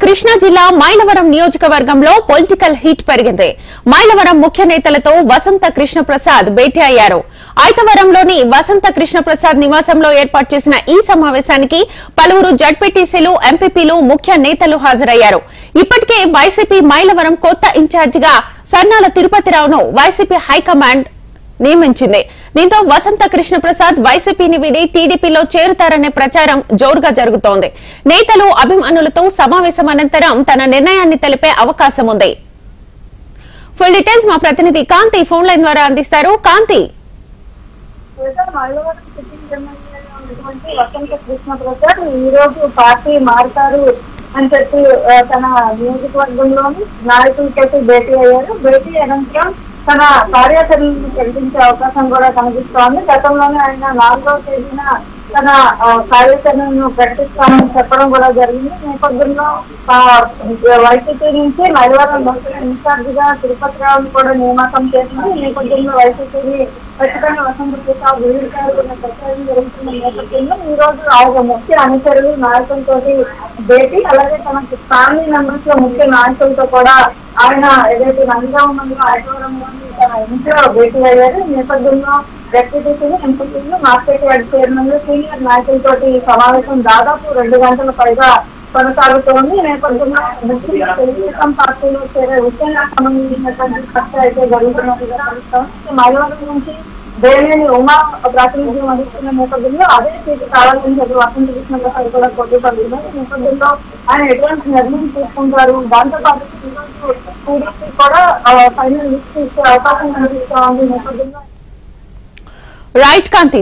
కృష్ణా జిల్లా మైలవరం నియోజకవర్గంలో political heat పెరిగింది. మైలవరం ముఖ్య నేతలతో వసంత కృష్ణ ప్రసాద్ భేటీ అయ్యారు. ఐతవరంలోని వసంత కృష్ణ ప్రసాద్ నివాసంలో ఏర్పాటు చేసిన ఈ సమావేశానికి పలువురు జడ్పీటీసీలు, ఎంపీపీలు, ముఖ్య నేతలు హాజరయ్యారు. ఇప్పటికే వైసీపీ మైలవరం కొత్త ఇన్ఛార్జిగా సన్నాల తిరుపతిరావును వైసీపీ హైకమాండ్ నియమించింది. దీంతో వసంత కృష్ణ ప్రసాద్ వైసీపీని వీడి టీడీపీలో చేరుతారనే ప్రచారం జోరుగా జరుగుతోంది. నేతలు, అభిమానులతో సమావేశం అనంతరం తన నిర్ణయాన్ని తెలిపే అవకాశం ఉంది. ఫుల్ డీటెయిల్స్ మా ప్రతినిధి కాంతి ఫోన్ లైన్ ద్వారా అందిస్తారు. కాంతి, వసంత కృష్ణ ప్రసాద్ ఈ రోజు పార్టీ మారుతారు అని చెప్పి తన నియోజకవర్గంలోని నాయకులతో భేటీ అయ్యారు. భేటీ అనంతరం తన కార్యాచరణను ప్రకటించే అవకాశం కూడా కనిపిస్తోంది. గతంలోనే ఆయన 4వ తేదీన తన కార్యాచరణను ప్రకటిస్తామని చెప్పడం కూడా జరిగింది. నేపథ్యంలో వైసీపీ నుంచి మైలవరం లోకల్ ఇన్ఛార్జిగా తిరుపతిరావును కూడా నియామకం చేసింది. ఈ నేపథ్యంలో వైసీపీని ఖచ్చితంగా వసంత ప్రసాద్ వీడికారున్న ప్రచారం జరుగుతున్న నేపథ్యంలో ఈ రోజు ఆయన ముఖ్య అనుచరులు, నాయకులతో భేటీ, అలాగే తన ఫ్యామిలీ మెంబర్స్ లో ముఖ్య నాయకులతో కూడా ఆయన ఏదైతే నందిగామంలో ఐతవరంలోని తన ఇంట్లో భేటీ అయ్యారు. ఈ నేపథ్యంలో జడ్పీటీసీలు, ఎంపీలు, మార్కెట్ యార్డ్ చైర్మన్లు, సీనియర్ నాయకులతో ఈ సమావేశం దాదాపు 2 గంటల పైగా కొనసాగుతోంది. ఈ నేపథ్యంలో తెలుగుదేశం పార్టీలో చేరే విషయంగా సంబంధించినటువంటి చర్చ అయితే జరుగుతున్నట్టుగా తెలుస్తోంది. మైలవరం నుంచి దేవినేని ఉమా ప్రాతినిధ్యం వహిస్తున్న నేపథ్యంలో అదే సీటు కావాలని చెప్పి వసంత కృష్ణ ప్రసాద్ కూడా పోటీ పడుతున్నారు. ఈ నేపథ్యంలో ఆయన ఎటువంటి నిర్ణయం తీసుకుంటారు, దాంతో పాటు టీడీపీ కూడా ఫైనల్ లిస్ట్ ఇచ్చే అవకాశం కనిపిస్తోంది. ఈ నేపథ్యంలో రైట్ కాంతి.